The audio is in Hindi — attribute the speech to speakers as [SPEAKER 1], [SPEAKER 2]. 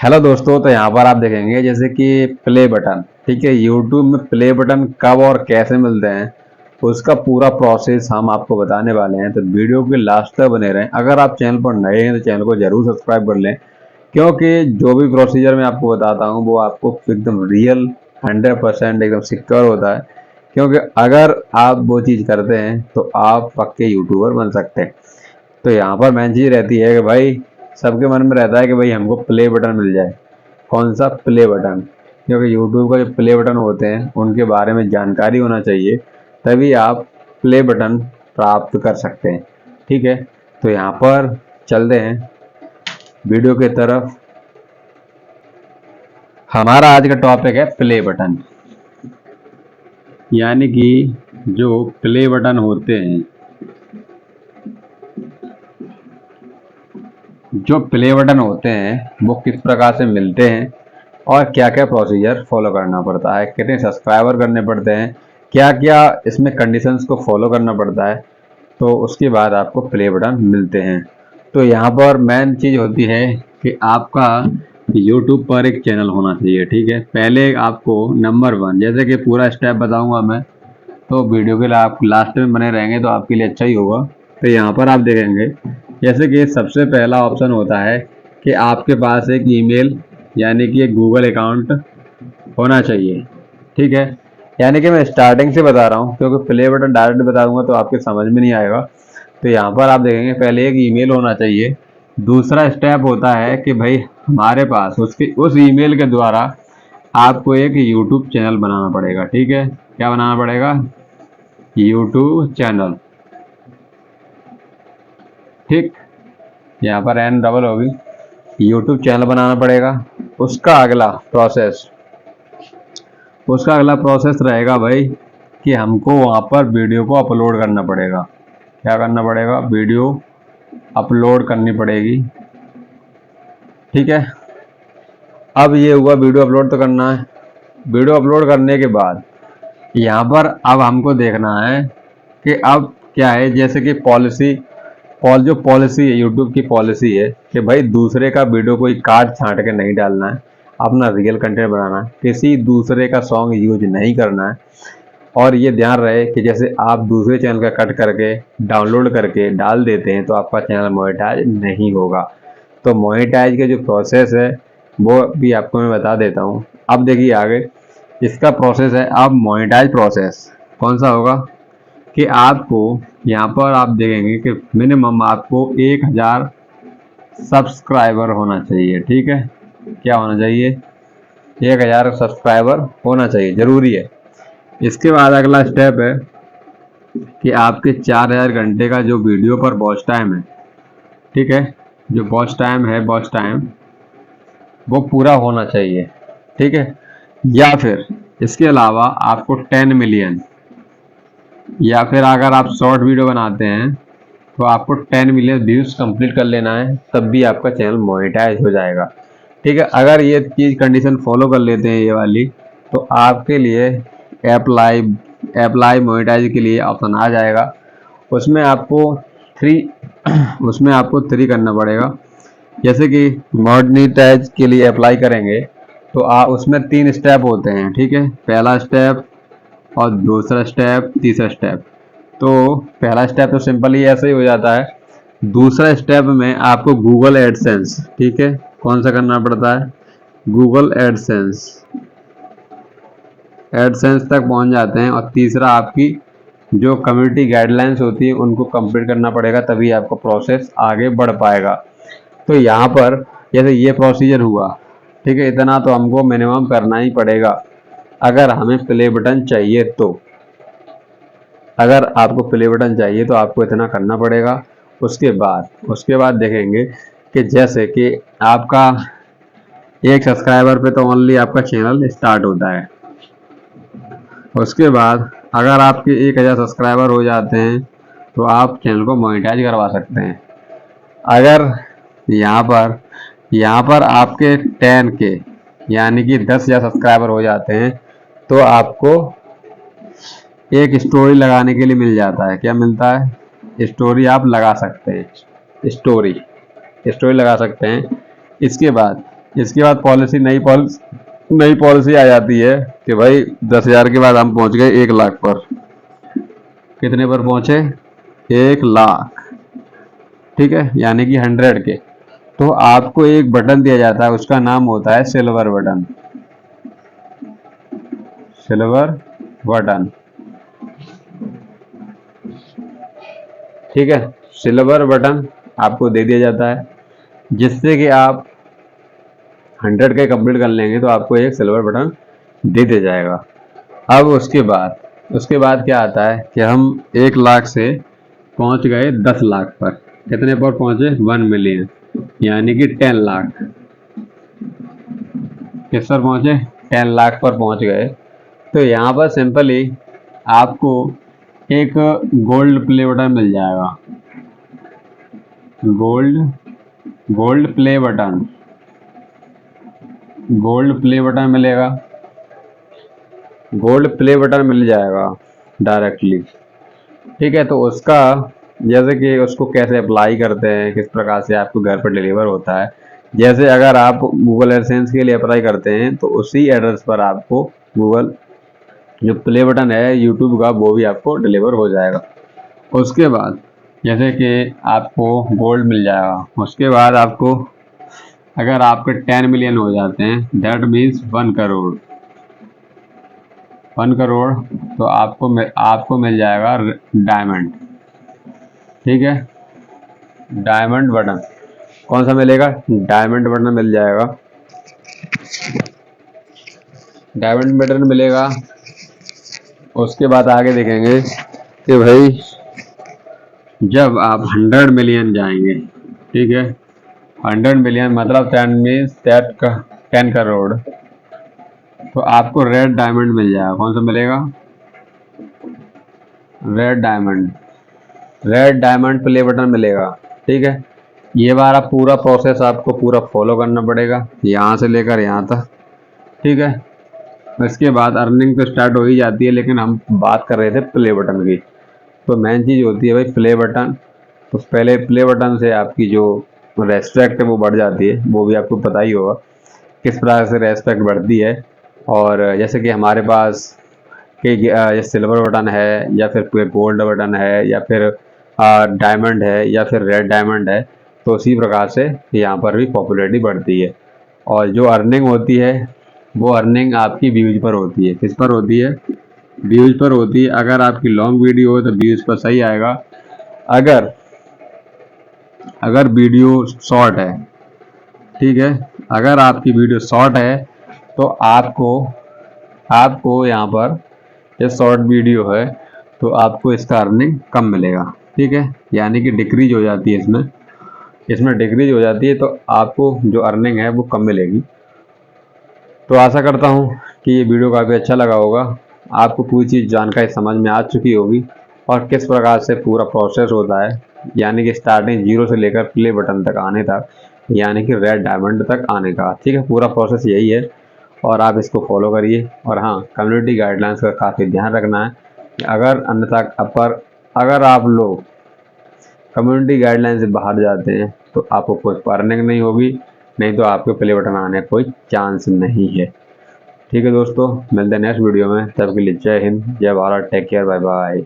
[SPEAKER 1] हेलो दोस्तों, तो यहाँ पर आप देखेंगे जैसे कि प्ले बटन। ठीक है, यूट्यूब में प्ले बटन कब और कैसे मिलते हैं उसका पूरा प्रोसेस हम आपको बताने वाले हैं। तो वीडियो के लास्ट तक बने रहें। अगर आप चैनल पर नए हैं तो चैनल को जरूर सब्सक्राइब कर लें, क्योंकि जो भी प्रोसीजर मैं आपको बताता हूँ वो आपको एकदम रियल 100% एकदम सिक्योर होता है। क्योंकि अगर आप वो चीज़ करते हैं तो आप पक्के यूट्यूबर बन सकते हैं। तो यहाँ पर मेन चीज़ रहती है कि भाई सबके मन में रहता है कि भाई हमको प्ले बटन मिल जाए। कौन सा प्ले बटन? क्योंकि यूट्यूब का जो प्ले बटन होते हैं उनके बारे में जानकारी होना चाहिए, तभी आप प्ले बटन प्राप्त कर सकते हैं। ठीक है, तो यहाँ पर चलते हैं वीडियो की तरफ। हमारा आज का टॉपिक है प्ले बटन, यानी कि जो प्ले बटन होते हैं, जो प्ले बटन होते हैं वो किस प्रकार से मिलते हैं और क्या क्या प्रोसीजर फॉलो करना पड़ता है, कितने सब्सक्राइबर करने पड़ते हैं, क्या क्या इसमें कंडीशंस को फॉलो करना पड़ता है, तो उसके बाद आपको प्ले बटन मिलते हैं। तो यहाँ पर मेन चीज़ होती है कि आपका YouTube पर एक चैनल होना चाहिए। ठीक है, पहले आपको नंबर 1, जैसे कि पूरा स्टेप बताऊंगा मैं, तो वीडियो के लिए आप लास्ट में बने रहेंगे तो आपके लिए अच्छा ही होगा। तो यहाँ पर आप देखेंगे जैसे कि सबसे पहला ऑप्शन होता है कि आपके पास एक ईमेल यानी कि एक गूगल अकाउंट होना चाहिए। ठीक है, यानी कि मैं स्टार्टिंग से बता रहा हूँ, क्योंकि प्ले बटन डायरेक्ट बता दूंगा तो आपके समझ में नहीं आएगा। तो यहाँ पर आप देखेंगे पहले एक ईमेल होना चाहिए। दूसरा स्टेप होता है कि भाई हमारे पास उसकी उस ईमेल के द्वारा आपको एक यूट्यूब चैनल बनाना पड़ेगा। ठीक है, क्या बनाना पड़ेगा? YouTube channel. ठीक, यहाँ पर एन डबल होगी, यूट्यूब चैनल बनाना पड़ेगा। उसका अगला प्रोसेस रहेगा भाई कि हमको वहाँ पर वीडियो को अपलोड करना पड़ेगा। क्या करना पड़ेगा? वीडियो अपलोड करनी पड़ेगी। ठीक है, अब ये हुआ वीडियो अपलोड तो करना है। वीडियो अपलोड करने के बाद यहाँ पर अब हमको देखना है कि अब क्या है, जैसे कि जो पॉलिसी है, यूट्यूब की पॉलिसी है कि भाई दूसरे का वीडियो कोई काट छांट के नहीं डालना है, अपना रियल कंटेंट बनाना है, किसी दूसरे का सॉन्ग यूज नहीं करना है। और ये ध्यान रहे कि जैसे आप दूसरे चैनल का कट करके डाउनलोड करके डाल देते हैं तो आपका चैनल मोनेटाइज नहीं होगा। तो मोनेटाइज का जो प्रोसेस है वो भी आपको मैं बता देता हूँ। अब देखिए आगे इसका प्रोसेस है। अब मोनेटाइज प्रोसेस कौन सा होगा कि आपको यहाँ पर आप देखेंगे कि मिनिमम आपको 1000 सब्सक्राइबर होना चाहिए। ठीक है, क्या होना चाहिए? 1000 सब्सक्राइबर होना चाहिए, ज़रूरी है। इसके बाद अगला स्टेप है कि आपके 4000 घंटे का जो वीडियो पर वॉच टाइम है, ठीक है, जो वॉच टाइम वो पूरा होना चाहिए। ठीक है, या फिर इसके अलावा आपको 10 मिलियन, या फिर अगर आप शॉर्ट वीडियो बनाते हैं तो आपको 10 मिलियन व्यूज़ कंप्लीट कर लेना है, तब भी आपका चैनल मोनेटाइज हो जाएगा। ठीक है, अगर ये चीज़ कंडीशन फॉलो कर लेते हैं ये वाली, तो आपके लिए अप्लाई मोनेटाइज के लिए ऑप्शन आ जाएगा। उसमें आपको 3 करना पड़ेगा। जैसे कि मोनेटाइज के लिए अप्लाई करेंगे तो उसमें 3 स्टेप होते हैं। ठीक है, पहला स्टेप और दूसरा स्टेप, तीसरा स्टेप। तो पहला स्टेप तो सिंपल ही ऐसे ही हो जाता है। दूसरा स्टेप में आपको गूगल एडसेंस, ठीक है, कौन सा करना पड़ता है? गूगल एडसेंस तक पहुंच जाते हैं। और तीसरा आपकी जो कम्युनिटी गाइडलाइंस होती है उनको कंप्लीट करना पड़ेगा, तभी आपका प्रोसेस आगे बढ़ पाएगा। तो यहाँ पर जैसे ये प्रोसीजर हुआ, ठीक है, इतना तो हमको मिनिमम करना ही पड़ेगा अगर हमें प्ले बटन चाहिए तो। अगर आपको प्ले बटन चाहिए तो आपको इतना करना पड़ेगा। उसके बाद देखेंगे कि जैसे कि आपका 1 सब्सक्राइबर पे तो ओनली आपका चैनल स्टार्ट होता है। उसके बाद अगर आपके 1000 सब्सक्राइबर हो जाते हैं तो आप चैनल को मोनेटाइज करवा सकते हैं। अगर यहाँ पर आपके 10 के यानी कि 10,000 सब्सक्राइबर हो जाते हैं तो आपको एक स्टोरी लगाने के लिए मिल जाता है। क्या मिलता है? स्टोरी आप लगा सकते हैं। स्टोरी लगा सकते हैं। इसके बाद इसके बाद पॉलिसी नई पॉलिसी आ जाती है कि भाई 10,000 के बाद हम पहुंच गए 1 लाख पर। कितने पर पहुंचे? 1 लाख। ठीक है, यानी कि 100 के। तो आपको एक बटन दिया जाता है, उसका नाम होता है सिल्वर बटन। सिल्वर बटन, ठीक है। सिल्वर बटन आपको दे दिया जाता है, जिससे कि आप 100 के कंप्लीट कर लेंगे तो आपको एक सिल्वर बटन दे दिया जाएगा। अब उसके बाद क्या आता है कि हम 1 लाख से पहुंच गए 10 लाख पर। कितने पर पहुंचे? 1 मिलियन, यानी कि 10 लाख। किस पर पहुंचे? 10 लाख पर पहुंच गए। तो यहाँ पर सिंपली आपको एक गोल्ड प्ले बटन मिल जाएगा। गोल्ड प्ले बटन मिलेगा। गोल्ड प्ले बटन मिल जाएगा डायरेक्टली। ठीक है, तो उसका जैसे कि उसको कैसे अप्लाई करते हैं, किस प्रकार से आपको घर पर डिलीवर होता है। जैसे अगर आप गूगल एडसेंस के लिए अप्लाई करते हैं तो उसी एड्रेस पर आपको गूगल जो प्ले बटन है यूट्यूब का वो भी आपको डिलीवर हो जाएगा। उसके बाद जैसे कि आपको गोल्ड मिल जाएगा, उसके बाद आपको अगर आपके 10 मिलियन हो जाते हैं, दैट मीन्स 1 करोड़। 1 करोड़ तो आपको मिल जाएगा डायमंड। ठीक है, डायमंड बटन कौन सा मिलेगा? डायमंड बटन मिल जाएगा। डायमंड बटन मिलेगा। उसके बाद आगे देखेंगे कि भाई जब आप 100 मिलियन जाएंगे, ठीक है, 100 मिलियन मतलब 10 मीन्स 10 करोड़, तो आपको रेड डायमंड मिल जाएगा। कौन सा मिलेगा? रेड डायमंड प्ले बटन मिलेगा। ठीक है, ये वाला पूरा प्रोसेस आपको पूरा फॉलो करना पड़ेगा, यहाँ से लेकर यहाँ तक। ठीक है, इसके बाद अर्निंग तो स्टार्ट हो ही जाती है, लेकिन हम बात कर रहे थे प्ले बटन की। तो मेन चीज़ होती है भाई प्ले बटन। तो पहले प्ले बटन से आपकी जो रेस्पेक्ट है वो बढ़ जाती है, वो भी आपको पता ही होगा किस प्रकार से रेस्पेक्ट बढ़ती है। और जैसे कि हमारे पास कि सिल्वर बटन है, या फिर गोल्ड बटन है, या फिर डायमंड है, या फिर रेड डायमंड है, तो उसी प्रकार से यहाँ पर भी पॉपुलैरिटी बढ़ती है। और जो अर्निंग होती है वो अर्निंग आपकी व्यूज पर होती है। किस पर होती है? व्यूज पर होती है। अगर आपकी लॉन्ग वीडियो हो तो व्यूज पर सही आएगा। अगर वीडियो शॉर्ट है, ठीक है, अगर आपकी वीडियो शॉर्ट है तो आपको यहाँ पर ये शॉर्ट वीडियो है तो आपको इसका अर्निंग कम मिलेगा। ठीक है, यानी कि डिक्रीज हो जाती है, इसमें डिक्रीज हो जाती है, तो आपको जो अर्निंग है वो कम मिलेगी। तो आशा करता हूँ कि ये वीडियो काफ़ी अच्छा लगा होगा, आपको पूरी चीज़ जानकारी समझ में आ चुकी होगी और किस प्रकार से पूरा प्रोसेस होता है, यानी कि स्टार्टिंग 0 से लेकर प्ले बटन तक आने तक, यानी कि रेड डायमंड तक आने का। ठीक है, पूरा प्रोसेस यही है और आप इसको फॉलो करिए। और हाँ, कम्युनिटी गाइडलाइंस का काफ़ी ध्यान रखना है। अगर आप लोग कम्युनिटी गाइडलाइन से बाहर जाते हैं तो आपको कोई अर्निंग नहीं होगी, नहीं तो आपके प्ले बटन आने का कोई चांस नहीं है। ठीक है दोस्तों, मिलते हैं नेक्स्ट वीडियो में। तब के लिए जय हिंद, जय Bharat, take care, bye bye.